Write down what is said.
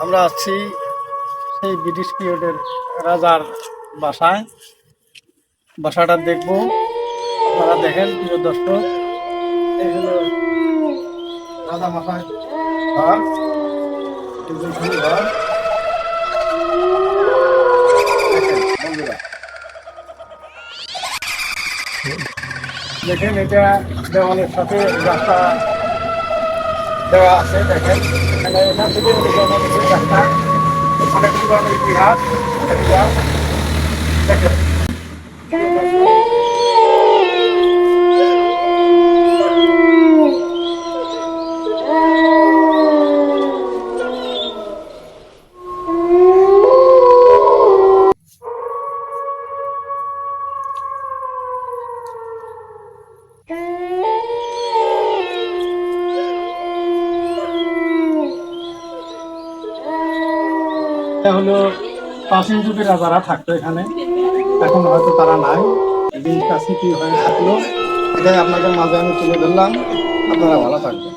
আমরা আছি সেই ব্রিটিশ পিরিয়ডের রাজার বাসায়। বাসাটা দেখব, আপনারা দেখেন প্রিয় দর্শক। এই হলো রাজা মশাই ঘর, টিউবওয়েল ঘর। দেখেন বন্ধুরা, দেখেন এটা দেওয়ালের সাথে রাস্তা দেওয়া আছে। দেখেন এখানে এখান থেকে রাস্তা অনেক পুরানো ইতিহাস। দেখেন এটা হলো প্রাচীন যুগের রাজারা থাকতো এখানে, এখন হয়তো তারা নাই। জিনিসটা স্মৃতি হয়ে থাকলো, এটাই আপনাদের মাঝে আমি তুলে ধরলাম। আপনারা ভালো থাকবেন।